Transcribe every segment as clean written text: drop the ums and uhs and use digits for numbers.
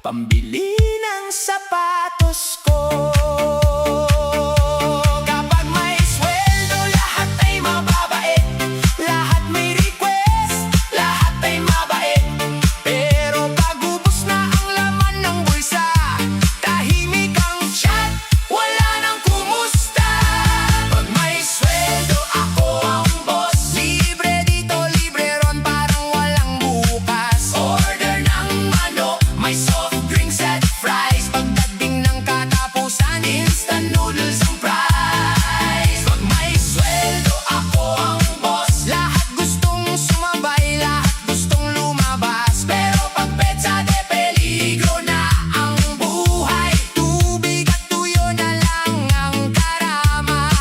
pambili ng sapatos ko. Kapag may sweldo, lahat ay mababait. Lahat may request, lahat ay mabait. Pero pag ubos na ang laman ng bulsa, tahimik ang chat, wala nang kumusta. Pag may sweldo, ako ang boss. Libre dito, libre ron, parang walang bukas. Order ng manok, may soft drinks at fries. Pagdating ng katapusan, instant noodles ang price. Pag may sweldo, ako ang boss. Lahat gustong sumabay, lahat gustong lumabas. Pero pag petsa de peligro na ang buhay, tubig at tuyo na lang ang karamay.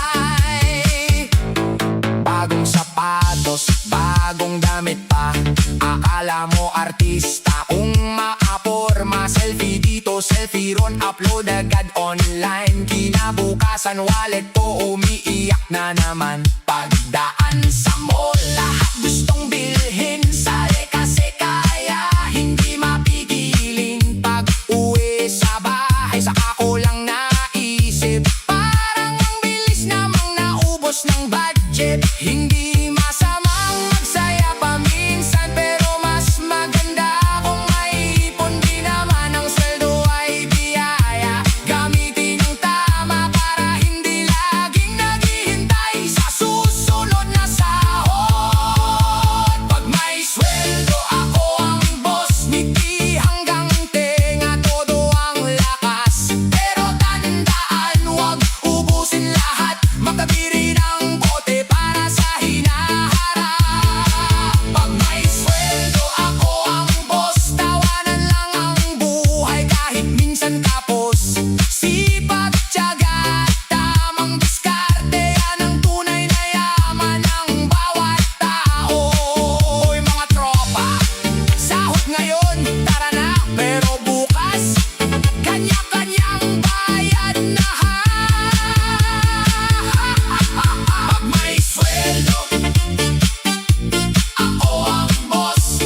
Bagong sapatos, bagong damit pa. Akala mo artista kung maaporma. Selfie dito, selfie ron, upload agad online. Kinabukasan wallet ko umiiyak na naman. Pagdaan sa mall, lahat gustong bilhin. Sari kasi kaya hindi mapigiling. Pag uwi sa bahay, saka ko lang naisip, parang ang bilis namang naubos ng budget. Hindi masamang magsaya paminsan, pero mas maganda kung maipon. Di naman ang sweldo ay biyaya. Gamitin ang tama para hindi laging naghihintay sa susunod na sahod. Pag may sweldo, ako ang boss. Ngiti hanggang tenga, todo ang lakas. Pero tandaan, huwag ubusin lahat. Magkabiri ng bote para sa hinaharap. Pag may sweldo, ako ang boss. Tawanan lang ang buhay kahit minsan kapos. Sipag, tiyaga at tamang diskarte, yan ang tunay na yaman ng bawat tao. Oy mga tropa, sahod ngayon, tara na. Pero bukas, kanya-kanyang bayad na ha. Pag may sweldo, ako ang boss.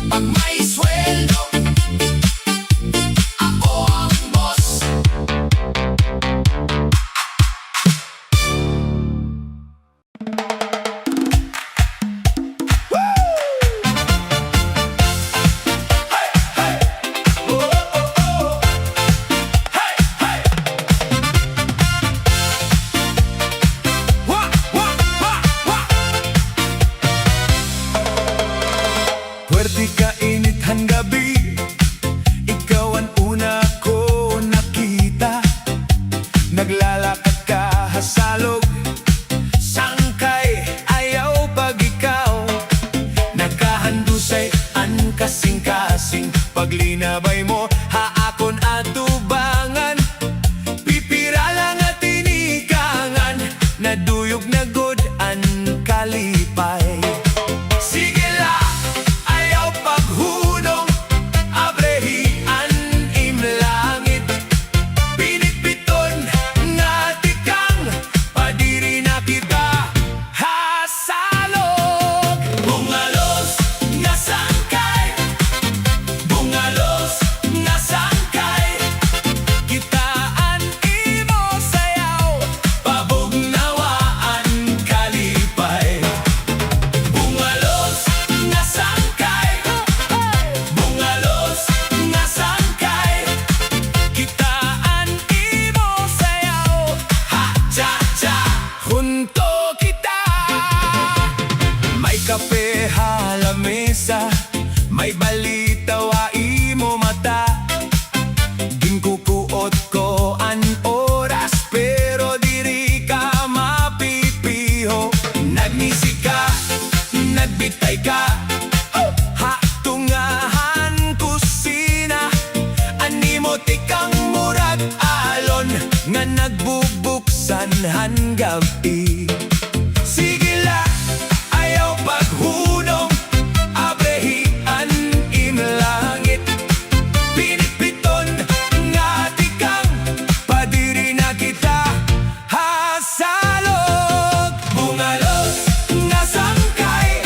Pag may sweldo, ako ang boss. Puwerte ka init han gabi, ikaw ang una ko nakita. Naglalakad ka hasalog, sangkay ayaw pag ikaw. Nagkahandusay an kasing-kasing, paglinabay mo haakon at tubangan. Pipira lang at tinikangan, naduyog na god an kalipay. Sige la, ayaw paghunong, abrehian imlangit. Pinitpiton nga tikang, padiri na kita hasalog. Bungalos nga sangkay, bungalos nga sangkay. Kitaan imo sayaw, pabugnawaan kalipay. Bungalos nga sangkay, bungalos nga sangkay. Kitaan imo sayaw, ha-cha-cha, junto kita. May kape halamesa, may balita wa imo mata. Ginkukuot ko an oras, pero diri ka mapipiho. Nagmisi ka, nagbitay ka, hatungahan kusina. Animo tikang murag alon, nga nagbubuksan han gabi. Sige la, ayaw paghunong, abrehian imlangit. Pinitpiton nga tikang, padiri na kita hasalog. Bungalos nga sangkay,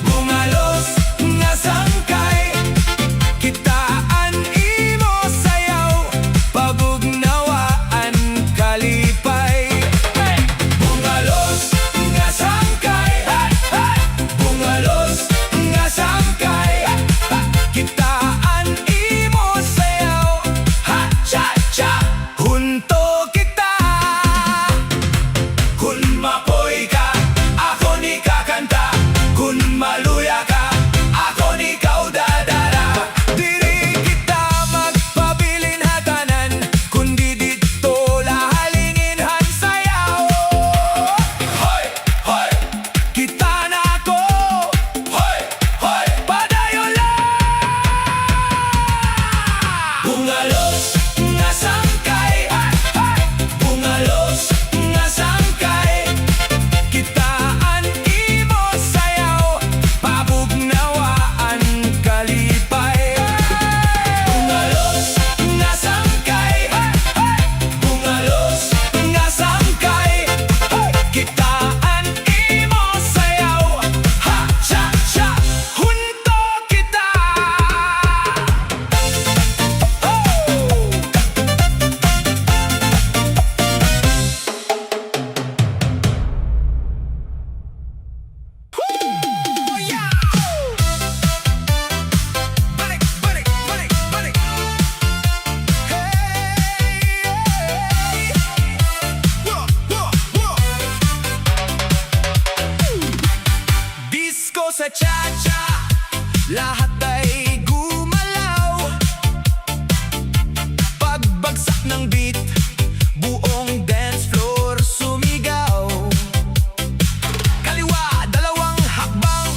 bungalos nga sangkay. Kung mapoy ka, ako ni kakanta. Kung maluya ka, ako ni kau dadara. Diri kita magpabilin hatanan, kundi dito lahalingin han sayaw. Hoy, hoy, kita na ako. Hoy, hoy, padayon lang. Bungalos nga sangkay, bungalos nga sangkay. Kitaan imo sayaw, pabugnawaan kalipay. Bungalos nga sangkay, bungalos nga sangkay. Kitaan imo sayaw, ha, cha, cha, hunto kita. Balik, balik, balik, balik. Hey, whoa, whoa, whoa. Disco sa cha-cha, lahat ay gumalaw. Pagbagsak ng beat, buong dance floor sumigaw. Kaliwa, dalawang hakbang,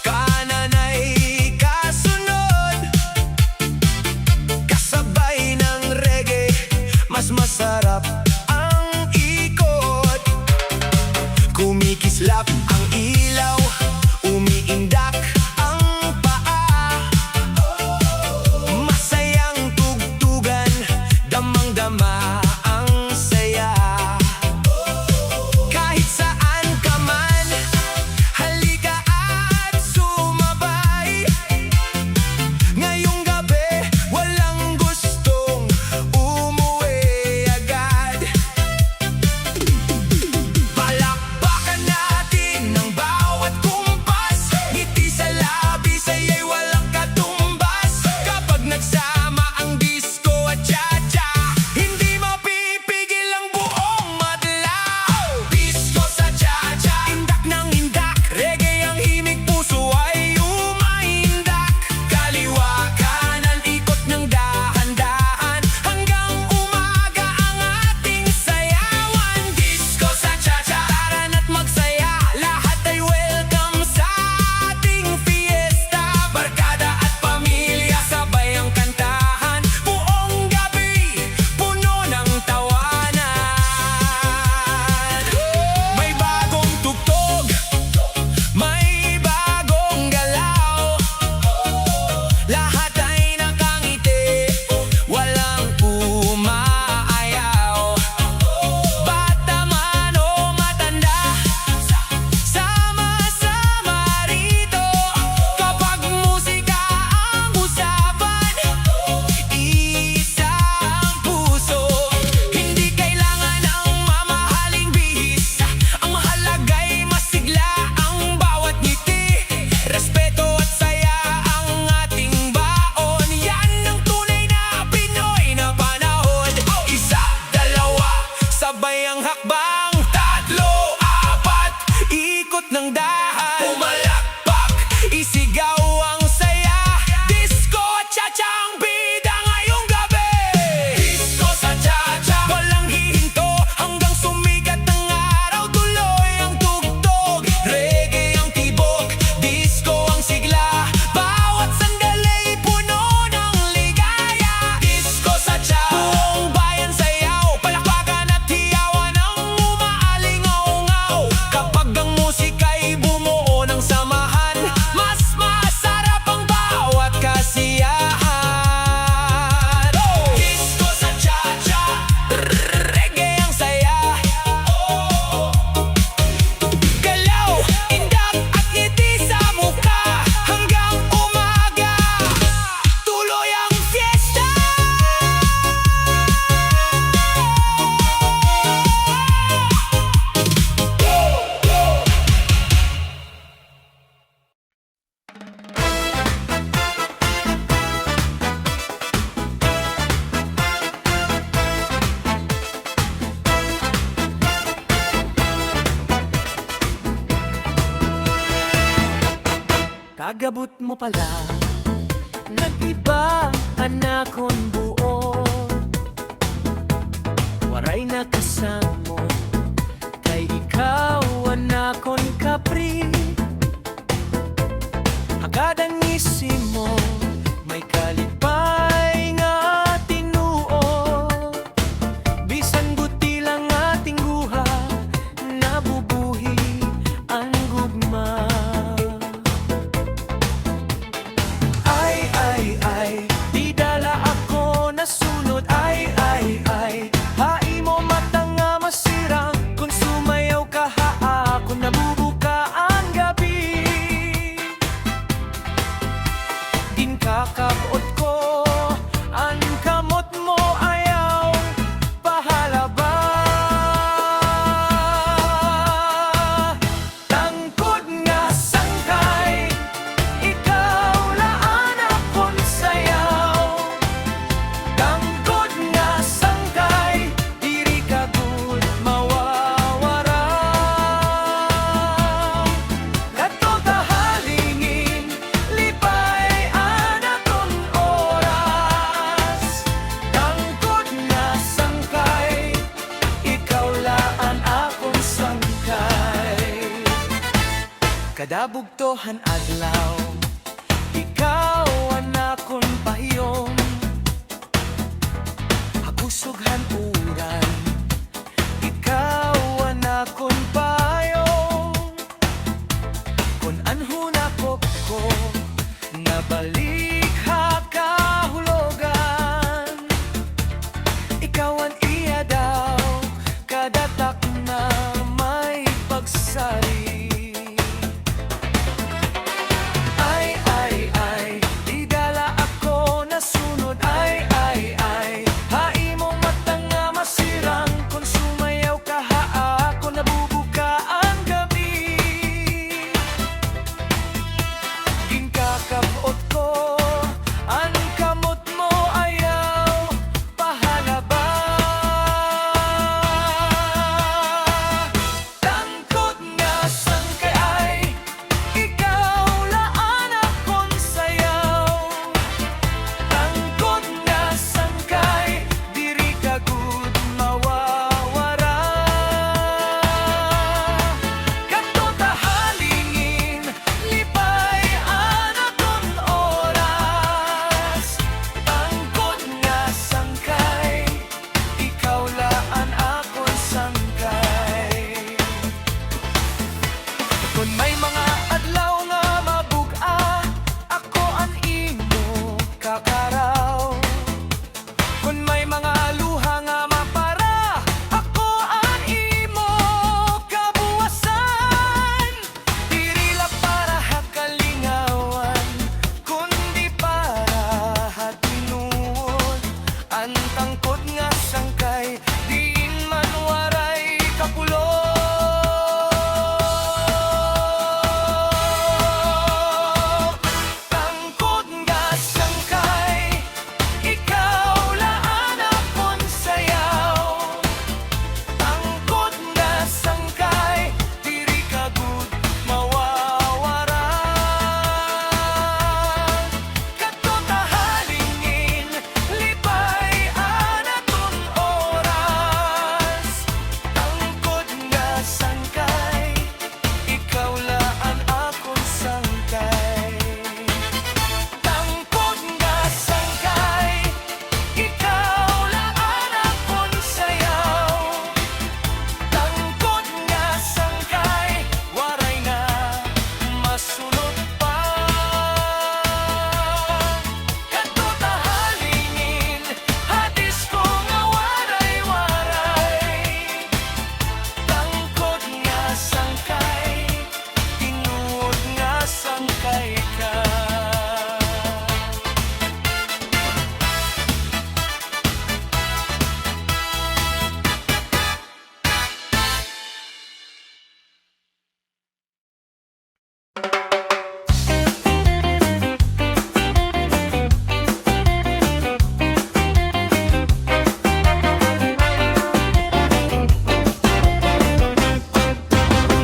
kanan ay kasunod. Kasabay ng reggae, mas masarap ang ikot. Kumikislap ang ilaw, umiindak ang paa. Masayang tugtugan, damang-dama ang saya. Kahit saan ka man, halika at sumabay. Ngayong gabi, walang gustong umuwi agad. Palakpakan natin Agabot mo pala, nag-iba anakon buo. Waray na kasamo, kay ikaw anakon kapri. Hagad ang isim mo, may kalipay nga tinuo. Bisan buti lang ating guha, nabubuhi ang gugma. Ay, di dala ako nasunod. Ay, hai mo mata nga masirang. Kung sumayaw ka ako nabubuka ang gabi. Din kakabot ko, ang kamot mo ayaw, bahala ba? Tangkod nga sangkay, ikaw laan akon sayaw. Tangkod nga sangkay, diri ka gud mawawara. Kadto kahalingin, lipay anaton oras. Tangkod nga sangkay, ikaw laan akon sangkay. Kadabugtohan adlaw, ikaw anakon pahiyom. Hakusughan uran, ikaw anakon payong. Kun anhon ako nabalik ha kahulogan. Ikaw ang iya daw, kadatak na may pagsari. Ay, di dala ako nasunod. Ay, hai mo mata nga masirang. Kung sumayaw ka ako nabubuka ang gabi. Ginkakabot ko, ang kamot mo ayaw, bahala ba? Tangkod nga sangkay ay, ikaw laan akon sayaw. Tangkod nga sangkay, diri ka gud mawawara. Kadto kahalingin, lipay anaton oras. Tangkod nga sangkay, ikaw laan akon sangkay. Kung may mga adlaw nga mabuga, ako ang imo kakaraw. Kung may mga luha nga mapara, ako ang imo kabuwasan. Diri lang para hakalingawan, kundi para hatinuod. Ang tangkod nga sangkay, diin man waray kapulot. Tangkod nga sangkay, ikaw laan akon sayaw. Tangkod nga sangkay, diri ka gud mawawara. Kadto kahalingin, lipay anaton oras. Tangkod nga sangkay, ikaw laan akon sangkay. Tangkod nga sangkay, ikaw laan akon sayaw. Tangkod nga sangkay, waray na masunod pa. Kadto kahalingin, hadis ko nga waray-waray. Tangkod nga sangkay, tinuod nga sangkay ka.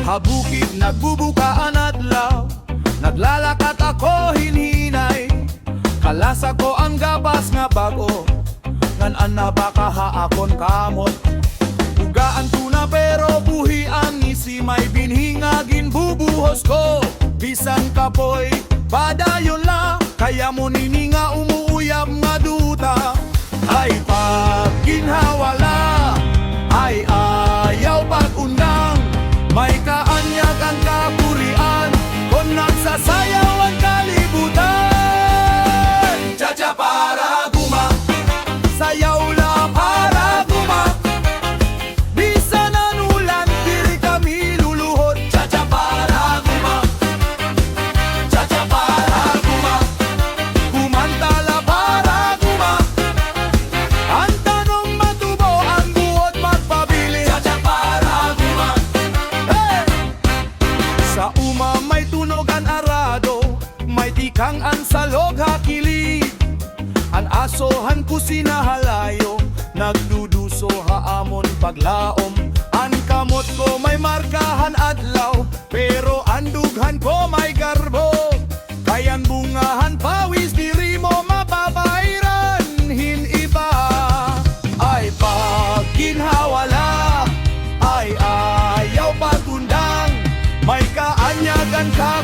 Habukid nagbubuka ang adlaw, naglalakad ako Lasa ko ang gabas nga bago, ngan ana baka haakon kamot. Ugaan tuna pero buhian ni si may binhingagin bubuhos ko. Bisan kapoy, padayon la, kaya mo nini nga umuuyab nga duta. Ay pag ginhawala, ay ayaw pag-undang. May kaanyag ang kapurian, kung nagsasayaw ang kalibutan. Cha-cha para guma, sayaw la para guma. Bisan ang ulan, diri kami luluhod. Cha-cha para guma, cha-cha para guma. Kumantala para guma. Ang tanong matubo, ang buot magpabili. Cha-cha para guma. Hey! Sa uma may tunog ang arado, may tikang ang salog hakili. Ang asohan ko sinahalayo, nagduduso haamon paglaom. Ang kamot ko may markahan adlaw, pero ang dughan ko may garbo. Kayan bungahan pawis, diri mo mapapairan hin iba. Ay pag ginhawala, ay ayaw pagundang. May kaanyagan ka